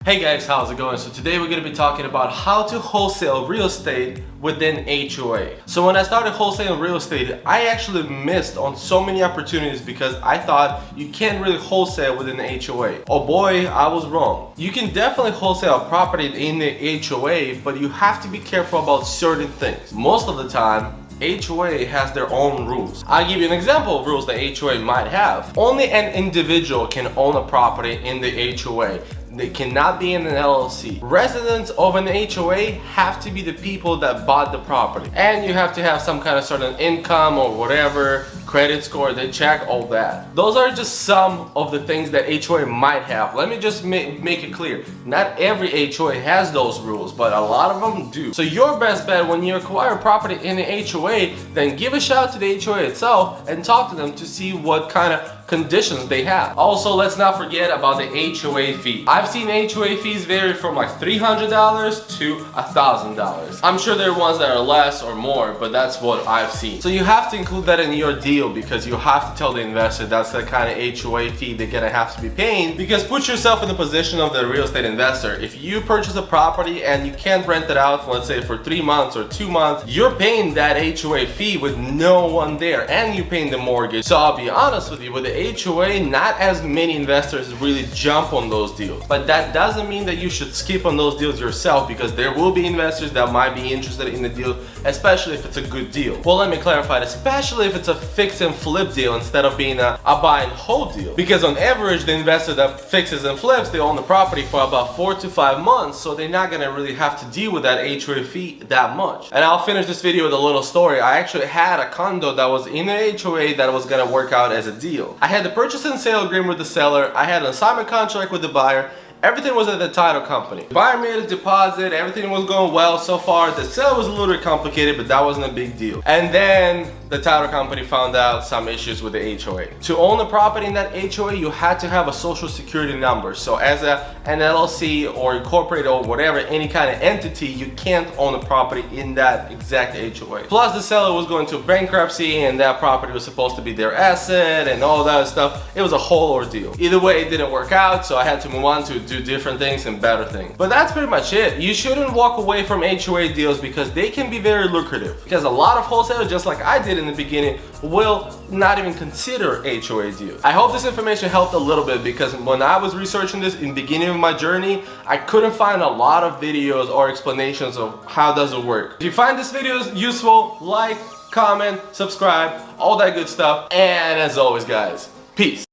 Hey guys, how's it going? So today we're going to be talking about how to wholesale real estate within HOA. So when I started wholesaling real estate, I actually missed on so many opportunities because I thought you can't really wholesale within the HOA. Oh boy, I was wrong. You can definitely wholesale a property in the HOA, but you have to be careful about certain things. Most of the time, HOA has their own rules. I'll give you an example of rules that HOA might have. Only an individual can own a property in the HOA. They cannot be in an LLC. Residents of an HOA have to be the people that bought the property. And you have to have some kind of certain income or whatever, credit score, they check all that. Those are just some of the things that HOA might have. Let me just make it clear. Not every HOA has those rules, but a lot of them do. So your best bet when you acquire property in an HOA, then give a shout to the HOA itself and talk to them to see what kind of conditions they have. Also, let's not forget about the HOA fee. I've seen HOA fees vary from like $300 to $1,000. I'm sure there are ones that are less or more, but that's what I've seen. So you have to include that in your deal because you have to tell the investor that's the kind of HOA fee they're gonna have to be paying. Because put yourself in the position of the real estate investor. If you purchase a property and you can't rent it out, let's say for 3 months or 2 months, you're paying that HOA fee with no one there and you're paying the mortgage. So I'll be honest with you, with the HOA, not as many investors really jump on those deals. But that doesn't mean that you should skip on those deals yourself, because there will be investors that might be interested in the deal, especially if it's a good deal. Well, let me clarify it, especially if it's a fix and flip deal instead of being a buy and hold deal. Because on average, the investor that fixes and flips, they own the property for about 4 to 5 months, so they're not gonna really have to deal with that HOA fee that much. And I'll finish this video with a little story. I actually had a condo that was in an HOA that was gonna work out as a deal. I had the purchase and sale agreement with the seller, I had an assignment contract with the buyer. Everything was at the title company. The buyer made a deposit, everything was going well so far. The sale was a little bit complicated, but that wasn't a big deal. And then the title company found out some issues with the HOA. To own a property in that HOA, you had to have a social security number. So as an LLC or incorporated or whatever, any kind of entity, you can't own a property in that exact HOA. Plus the seller was going to bankruptcy and that property was supposed to be their asset and all that stuff. It was a whole ordeal. Either way, it didn't work out, so I had to move on to do different things and better things. But that's pretty much it. You shouldn't walk away from HOA deals because they can be very lucrative. Because a lot of wholesalers, just like I did in the beginning, will not even consider HOA deals. I hope this information helped a little bit, because when I was researching this in the beginning of my journey, I couldn't find a lot of videos or explanations of how does it work. If you find this video useful, like, comment, subscribe, all that good stuff. And as always guys, peace.